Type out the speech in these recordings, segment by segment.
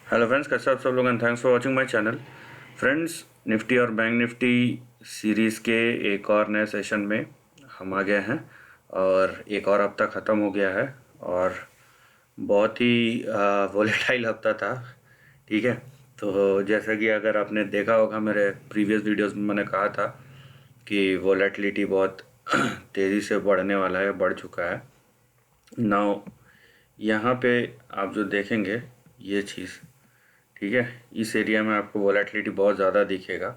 Hello friends, कैसे आप सब लोग and thanks for watching my channel. Friends, Nifty और बैंक निफ्टी सीरीज़ के एक और नए सेशन में हम आ गए हैं और एक और हफ्ता ख़त्म हो गया है और बहुत ही वोलेटाइल हफ्ता था। ठीक है, तो जैसा कि अगर आपने देखा होगा मेरे प्रीवियस वीडियोस में मैंने कहा था कि वोलेटिलिटी बहुत तेज़ी से बढ़ने वाला है, बढ़ चुका है। नाउ यहाँ पे आप जो देखेंगे ये चीज़, ठीक है, इस एरिया में आपको वोलेटिलिटी बहुत ज़्यादा दिखेगा।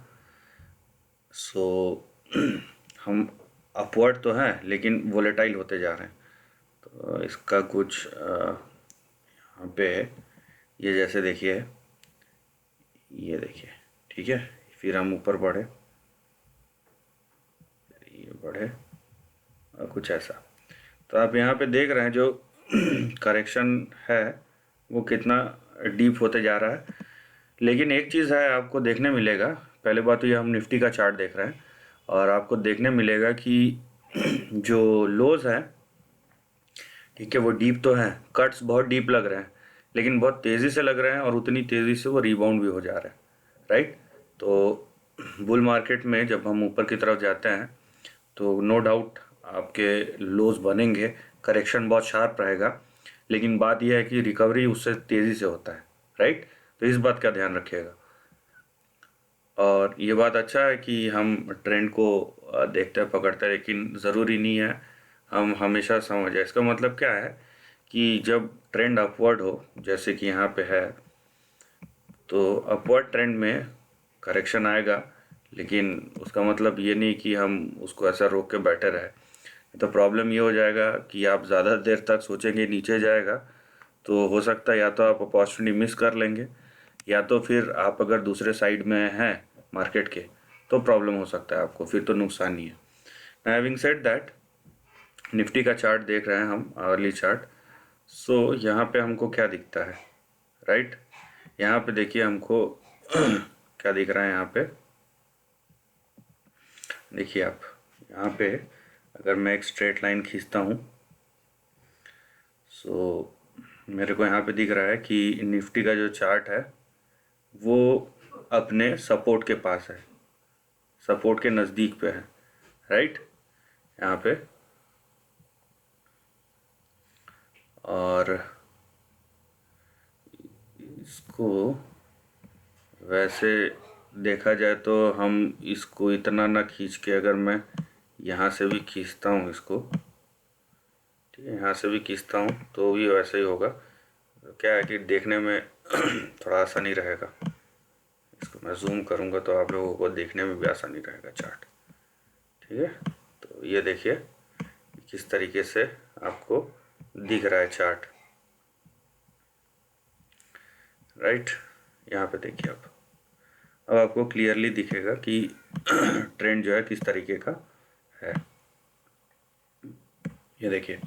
सो हम अपवर्ड तो हैं लेकिन वोलेटाइल होते जा रहे हैं। तो इसका कुछ यहाँ पे ये जैसे देखिए, ये देखिए, ठीक है, फिर हम ऊपर बढ़े, ये बढ़े और कुछ ऐसा। तो आप यहाँ पे देख रहे हैं जो करेक्शन है वो कितना डीप होते जा रहा है। लेकिन एक चीज़ है आपको देखने मिलेगा, पहले बात तो ये हम निफ्टी का चार्ट देख रहे हैं और आपको देखने मिलेगा कि जो लोज हैं, ठीक है, वो डीप तो हैं, कट्स बहुत डीप लग रहे हैं लेकिन बहुत तेज़ी से लग रहे हैं और उतनी तेज़ी से वो रिबाउंड भी हो जा रहे हैं, राइट। तो बुल मार्केट में जब हम ऊपर की तरफ जाते हैं तो नो डाउट आपके लोज बनेंगे, करेक्शन बहुत शार्प रहेगा, लेकिन बात यह है कि रिकवरी उससे तेज़ी से होता है, राइट। तो इस बात का ध्यान रखिएगा। और ये बात अच्छा है कि हम ट्रेंड को देखते हैं, पकड़ते हैं, लेकिन ज़रूरी नहीं है हम हमेशा समझ जाए। इसका मतलब क्या है कि जब ट्रेंड अपवर्ड हो, जैसे कि यहाँ पे है, तो अपवर्ड ट्रेंड में करेक्शन आएगा, लेकिन उसका मतलब ये नहीं कि हम उसको ऐसा रोक के बैठे रहे। तो प्रॉब्लम ये हो जाएगा कि आप ज़्यादा देर तक सोचेंगे नीचे जाएगा, तो हो सकता है या तो आप अपॉर्चुनिटी मिस कर लेंगे या तो फिर आप अगर दूसरे साइड में हैं मार्केट के तो प्रॉब्लम हो सकता है आपको, फिर तो नुकसान ही है। हैविंग सेड दैट, निफ्टी का चार्ट देख रहे हैं हम, आवरली चार्ट। सो यहाँ पे हमको क्या दिखता है, राइट। यहाँ पे देखिए हमको क्या दिख रहा है। यहाँ पे देखिए आप, यहाँ पे अगर मैं एक स्ट्रेट लाइन खींचता हूँ, सो मेरे को यहाँ पे दिख रहा है कि निफ्टी का जो चार्ट है वो अपने सपोर्ट के पास है, सपोर्ट के नज़दीक पे है, राइट, यहाँ पे। और इसको वैसे देखा जाए तो हम इसको इतना ना खींच के, अगर मैं यहाँ से भी खींचता हूँ इसको, ठीक है, यहाँ से भी खींचता हूँ तो भी वैसे ही होगा। तो क्या है कि देखने में थोड़ा आसानी रहेगा। इसको मैं जूम करूँगा तो आप लोगों को देखने में भी आसानी रहेगा चार्ट, ठीक है। तो ये देखिए किस तरीके से आपको दिख रहा है चार्ट, राइट। यहाँ पे देखिए आप, अब आपको क्लियरली दिखेगा कि ट्रेंड जो है किस तरीके का है। ये देखिए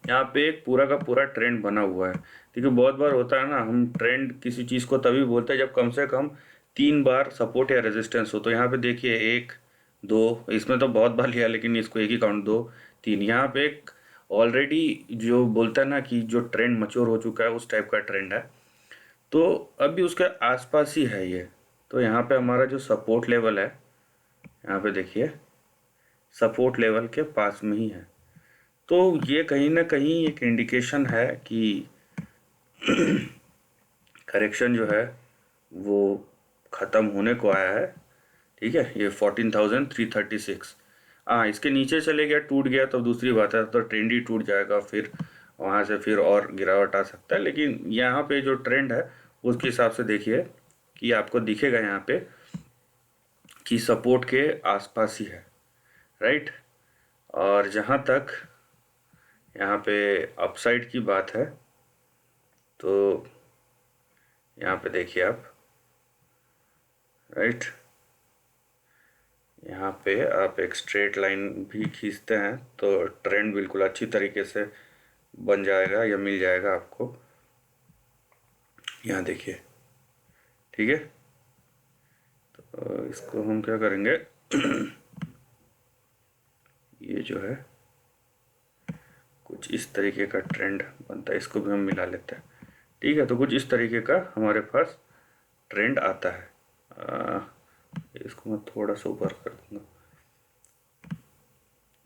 यहाँ पे एक पूरा का पूरा ट्रेंड बना हुआ है। देखिए बहुत बार होता है ना, हम ट्रेंड किसी चीज़ को तभी बोलते हैं जब कम से कम 3 बार सपोर्ट या रेजिस्टेंस हो। तो यहाँ पे देखिए 1 2, इसमें तो बहुत बार लिया लेकिन इसको एक ही काउंट, 2 3, यहाँ पे एक ऑलरेडी जो बोलता है ना कि जो ट्रेंड मच्योर हो चुका है उस टाइप का ट्रेंड है। तो अभी उसके आसपास ही है ये। तो यहाँ पे हमारा जो सपोर्ट लेवल है, यहाँ पे देखिए सपोर्ट लेवल के पास में ही है। तो ये कहीं ना कहीं एक इंडिकेशन है कि करेक्शन जो है वो ख़त्म होने को आया है, ठीक है। ये 14,336, हाँ, इसके नीचे चले गया, टूट गया तो दूसरी बात है, तो ट्रेंड ही टूट जाएगा, फिर वहाँ से फिर और गिरावट आ सकता है। लेकिन यहाँ पे जो ट्रेंड है उसके हिसाब से देखिए कि आपको दिखेगा यहाँ पे कि सपोर्ट के आसपास ही है, राइट। और जहाँ तक यहाँ पे अपसाइड की बात है तो यहाँ पे देखिए आप, राइट, यहाँ पे आप एक स्ट्रेट लाइन भी खींचते हैं तो ट्रेंड बिल्कुल अच्छी तरीके से बन जाएगा या मिल जाएगा आपको। यहाँ देखिए, ठीक है। तो इसको हम क्या करेंगे ये जो है कुछ इस तरीके का ट्रेंड बनता है, इसको भी हम मिला लेते हैं, ठीक है, तो कुछ इस तरीके का हमारे पास ट्रेंड आता है। इसको मैं थोड़ा सा ऊपर कर दूंगा।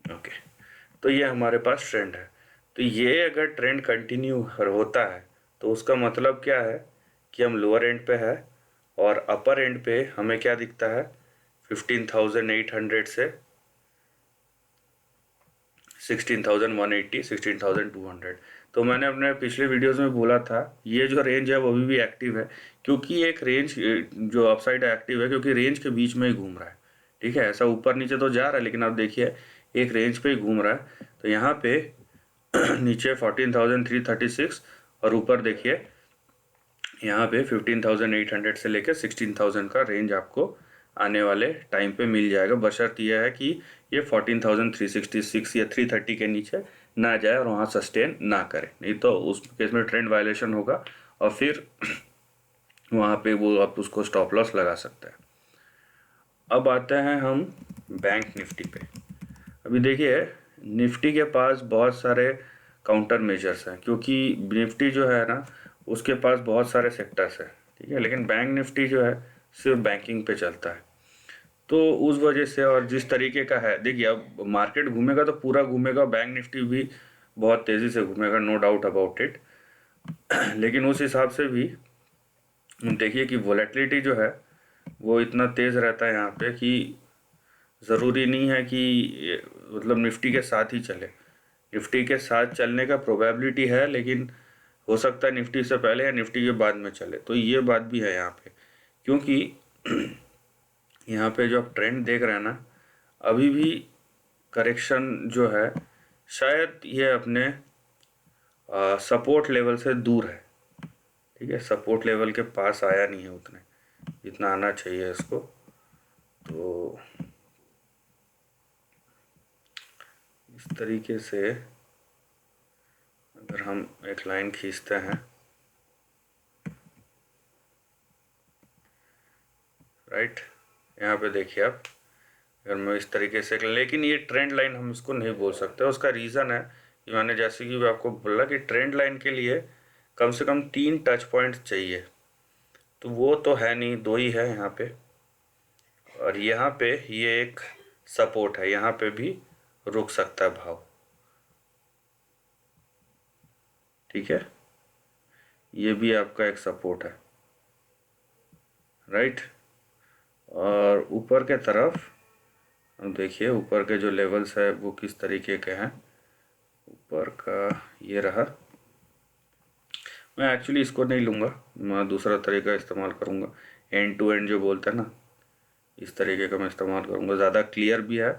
ओके, तो ये हमारे पास ट्रेंड है। तो ये अगर ट्रेंड कंटिन्यू होता है तो उसका मतलब क्या है कि हम लोअर एंड पे है, और अपर एंड पे हमें क्या दिखता है 15,800 से 16,180, 16,200। तो मैंने अपने पिछले वीडियोस में बोला था ये जो रेंज है वो अभी भी एक्टिव है, क्योंकि एक रेंज जो अपसाइड एक्टिव है क्योंकि रेंज के बीच में ही घूम रहा है। ठीक है, ऐसा ऊपर नीचे तो जा रहा है, लेकिन आप देखिए एक रेंज पे ही घूम रहा है। तो यहाँ पे नीचे 14,336 और ऊपर देखिए यहाँ पे 15,800 से लेकर 16,000 का रेंज आपको आने वाले टाइम पे मिल जाएगा, बशर्त यह है कि ये 14,366 या 330 के नीचे ना जाए और वहाँ सस्टेन ना करे, नहीं तो उस केस में ट्रेंड वायलेशन होगा और फिर वहाँ पे वो आप उसको स्टॉप लॉस लगा सकते हैं। अब आते हैं हम बैंक निफ्टी पे। अभी देखिए निफ्टी के पास बहुत सारे काउंटर मेजर्स हैं, क्योंकि निफ्टी जो है ना उसके पास बहुत सारे सेक्टर्स हैं। ठीक है, लेकिन बैंक निफ्टी जो है सिर्फ बैंकिंग पे चलता है। तो उस वजह से और जिस तरीके का है, देखिए अब मार्केट घूमेगा तो पूरा घूमेगा, बैंक निफ्टी भी बहुत तेज़ी से घूमेगा, नो डाउट अबाउट इट। लेकिन उस हिसाब से भी देखिए कि वोलेटिलिटी जो है वो इतना तेज़ रहता है यहाँ पे कि ज़रूरी नहीं है कि मतलब निफ्टी के साथ ही चले। निफ्टी के साथ चलने का प्रोबेबिलिटी है, लेकिन हो सकता है निफ्टी से पहले या निफ्टी के बाद में चले। तो ये बात भी है यहाँ पे, क्योंकि यहाँ पे जो आप ट्रेंड देख रहे हैं ना, अभी भी करेक्शन जो है शायद ये अपने सपोर्ट लेवल से दूर है। ठीक है, सपोर्ट लेवल के पास आया नहीं है उतने जितना आना चाहिए इसको। तो इस तरीके से अगर हम एक लाइन खींचते हैं, राइट, यहाँ पे देखिए आप, अगर मैं इस तरीके से, लेकिन ये ट्रेंड लाइन हम इसको नहीं बोल सकते। उसका रीज़न है कि मैंने जैसे कि आपको बोला कि ट्रेंड लाइन के लिए कम से कम 3 टच पॉइंट चाहिए, तो वो तो है नहीं, 2 ही है यहाँ पे। और यहाँ पे ये एक सपोर्ट है, यहाँ पे भी रुक सकता है भाव। ठीक है, ये भी आपका एक सपोर्ट है, राइट। और ऊपर के तरफ हम देखिए ऊपर के जो लेवल्स है वो किस तरीके के हैं। ऊपर का ये रहा, मैं एक्चुअली इसको नहीं लूँगा, मैं दूसरा तरीका इस्तेमाल करूँगा, एंड टू एंड जो बोलते हैं ना, इस तरीके का मैं इस्तेमाल करूँगा। ज़्यादा क्लियर भी है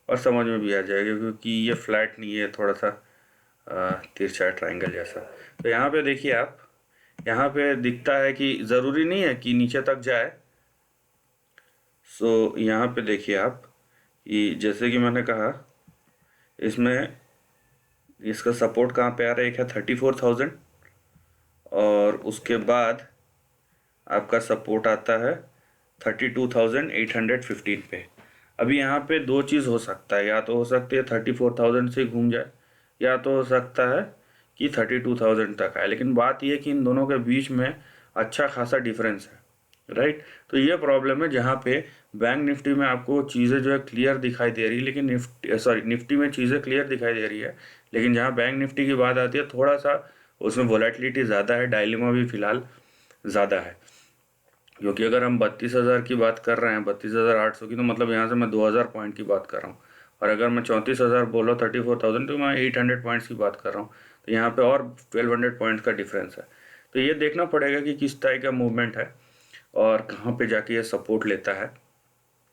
और समझ में भी आ जाएगा, क्योंकि ये फ्लैट नहीं है, थोड़ा सा तिरछा ट्रायंगल जैसा। तो यहाँ पे देखिए आप, यहाँ पे दिखता है कि ज़रूरी नहीं है कि नीचे तक जाए। सो यहाँ पे देखिए आप कि जैसे कि मैंने कहा, इसमें इसका सपोर्ट कहाँ पे आ रहा है, एक है 34,000 और उसके बाद आपका सपोर्ट आता है 32,815 पे। अभी यहाँ पे 2 चीज़ हो सकता है, या तो हो सकती है 34,000 से घूम जाए, या तो हो सकता है कि 32,000 तक आए। लेकिन बात यह है कि इन दोनों के बीच में अच्छा खासा डिफरेंस है, राइट। तो ये प्रॉब्लम है जहाँ पे बैंक निफ्टी में आपको चीज़ें जो है क्लियर दिखाई दे रही है, लेकिन निफ्टी में चीज़ें क्लियर दिखाई दे रही है, लेकिन जहाँ बैंक निफ्टी की बात आती है थोड़ा सा उसमें वोलेटिलिटी ज़्यादा है, डायलेमा भी फिलहाल ज़्यादा है। क्योंकि अगर हम 32,000 की बात कर रहे हैं, 32,800 की, तो मतलब यहाँ से मैं 2,000 पॉइंट की बात कर रहा हूँ। और अगर मैं 34,000 बोला 34,000, तो मैं 800 पॉइंट्स की बात कर रहा हूँ। तो यहाँ पे और 1200 पॉइंट्स का डिफरेंस है। तो ये देखना पड़ेगा कि किस टाइप का मूवमेंट है और कहाँ पे जाके ये सपोर्ट लेता है,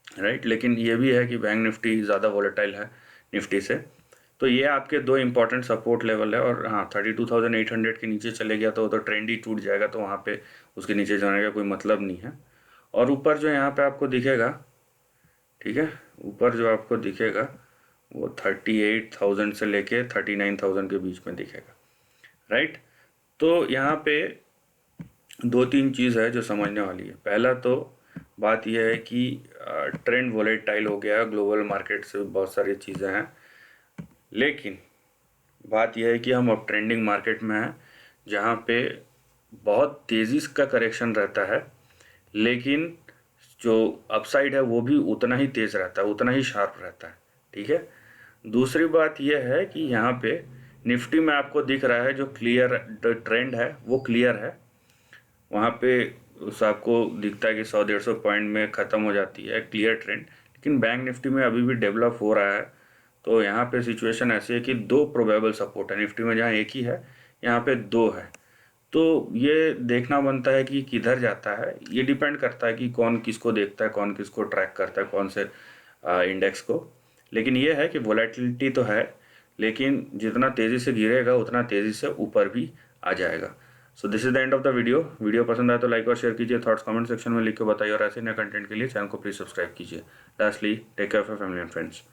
राइट। लेकिन ये भी है कि बैंक निफ्टी ज़्यादा वॉलेटाइल है निफ्टी से। तो ये आपके 2 इंपॉर्टेंट सपोर्ट लेवल है। और हाँ, 32,800 के नीचे चले गया तो ट्रेंड ही टूट जाएगा, तो वहाँ पे उसके नीचे जाने का कोई मतलब नहीं है। और ऊपर जो यहाँ पे आपको दिखेगा, ठीक है, ऊपर जो आपको दिखेगा वो 38,000 से लेके 39,000 के बीच में दिखेगा, राइट। तो यहाँ पे 2-3 चीज़ है जो समझने वाली है। पहला तो बात यह है कि ट्रेंड वोलेटाइल हो गया, ग्लोबल मार्केट से बहुत सारी चीज़ें हैं, लेकिन बात यह है कि हम अब ट्रेंडिंग मार्केट में हैं, जहाँ पे बहुत तेज़ी का करेक्शन रहता है, लेकिन जो अपसाइड है वो भी उतना ही तेज़ रहता है, उतना ही शार्प रहता है। ठीक है। दूसरी बात यह है कि यहाँ पे निफ्टी में आपको दिख रहा है जो क्लियर ट्रेंड है वो क्लियर है। वहाँ पे उस आपको दिखता है कि 100-150 पॉइंट में ख़त्म हो जाती है क्लियर ट्रेंड, लेकिन बैंक निफ्टी में अभी भी डेवलप हो रहा है। तो यहाँ पे सिचुएशन ऐसी है कि दो प्रोबेबल सपोर्ट है निफ्टी में, जहाँ एक ही है यहाँ पे दो है। तो ये देखना बनता है कि किधर जाता है। ये डिपेंड करता है कि कौन किसको देखता है, कौन किसको ट्रैक करता है, कौन से इंडेक्स को। लेकिन ये है कि वोलेटिलिटी तो है, लेकिन जितना तेज़ी से गिरेगा उतना तेज़ी से ऊपर भी आ जाएगा। So this is the end of the video पसंद आए तो लाइक और शेयर कीजिए, थॉट्स कमेंट सेक्शन में लिख के बताइए, और ऐसे नए कंटेंट के लिए चैनल को प्लीज़ सब्सक्राइब कीजिए। Lastly, take care of your family and friends.